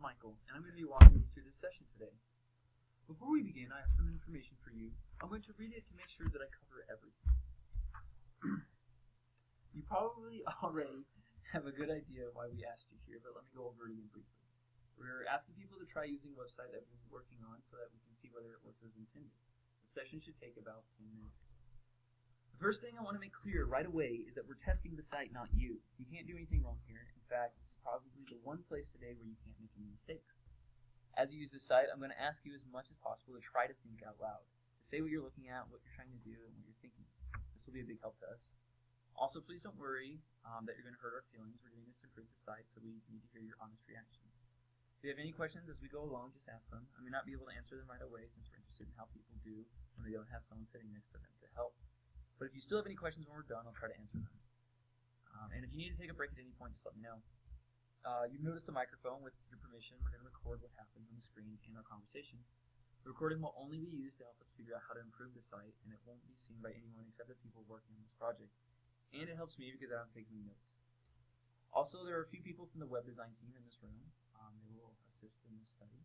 Michael, and I'm going to be walking you through this session today. Before we begin, I have some information for you. I'm going to read it to make sure that I cover everything. You probably already have a good idea why we asked you here, but let me go over it again briefly. We're asking people to try using a website that we've been working on so that we can see whether it works as intended. The session should take about 10 minutes. The first thing I want to make clear right away is that we're testing the site, not you. You can't do anything wrong here. In fact, this is probably the one place today where you can't make any mistakes. As you use this site, I'm going to ask you as much as possible to try to think out loud, to say what you're looking at, what you're trying to do, and what you're thinking. This will be a big help to us. Also, please don't worry that you're going to hurt our feelings. We're doing this to improve the site, so we need to hear your honest reactions. If you have any questions as we go along, just ask them. I may not be able to answer them right away since we're interested in how people do when they don't have someone sitting next to them to help. But if you still have any questions when we're done, I'll try to answer them. And if you need to take a break at any point, just let me know. You've noticed the microphone. With your permission, we're going to record what happens on the screen and our conversation. The recording will only be used to help us figure out how to improve the site, and it won't be seen by anyone except the people working on this project. And it helps me because I don't take any notes. Also, there are a few people from the web design team in this room. They will assist in this study.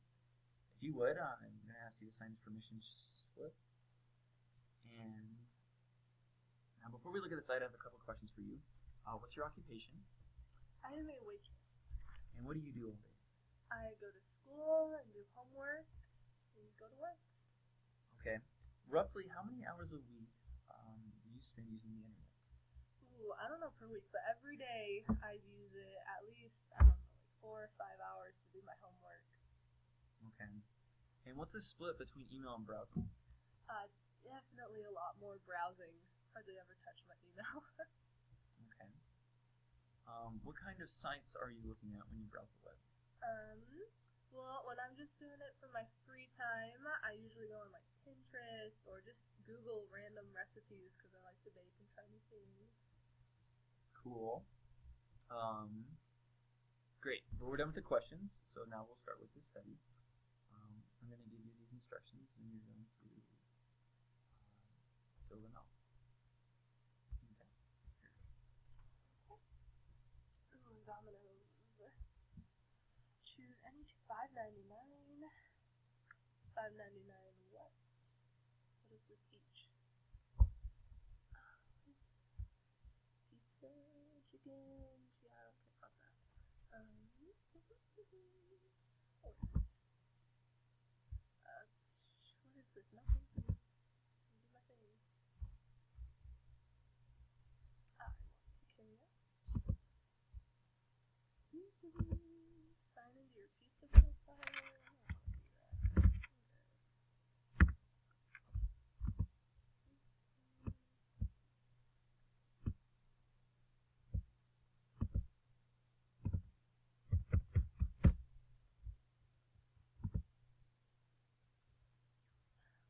If you would, I'm going to ask you to sign this permission slip. And now, before we look at the site, I have a couple questions for you. What's your occupation? I am a waitress. And what do you do all day? I go to school and do homework and go to work. Okay. Roughly, how many hours a week do you spend using the internet? Ooh, I don't know per week, but every day I use it at least, I don't know, like 4 or 5 hours to do my homework. Okay. And what's the split between email and browsing? Definitely a lot more browsing. Hardly ever touch my email. Okay. What kind of sites are you looking at when you browse the web? Well, when I'm just doing it for my free time, I usually go on like Pinterest or just Google random recipes because I like to bake and try new things. Cool. Great. Well, we're done with the questions, so now we'll start with the study. I'm going to give you these instructions, and you're going to fill them out. Okay. Here it goes. Ooh, Domino's. Choose any $5.99. $5.99 what? What is this each? Pizza, chicken. Yeah, I don't care about that. What is this? Nothing. Do my thing. I want to carry out. Sign into your pizza profile. I want to do that. Okay.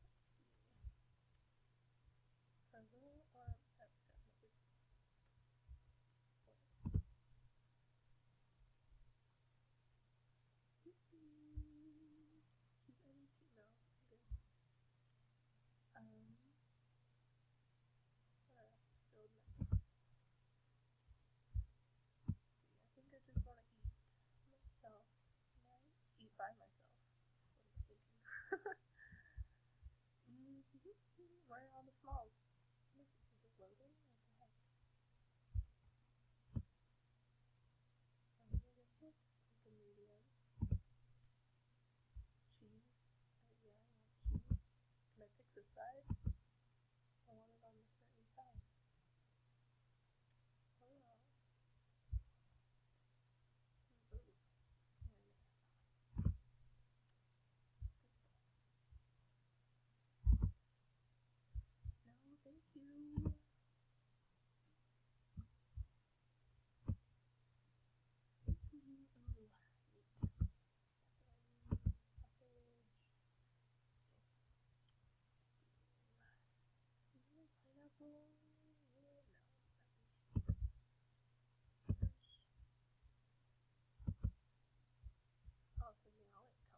Let's see. Hello or definitely. Choose any two. No. Okay. Build my. Let's see. I think I just want to eat myself. Right? Eat by myself. What am I thinking? Where are all the smalls? Is it loading? What the heck? What is it? Like a medium. Cheese. Yeah, I want cheese. Can I pick the side? I want it on a certain side. Oh. Ooh. Marinara sauce. No, thank you. Ooh, meat. Sausage. Pineapple. No. Oh, so now it comes up.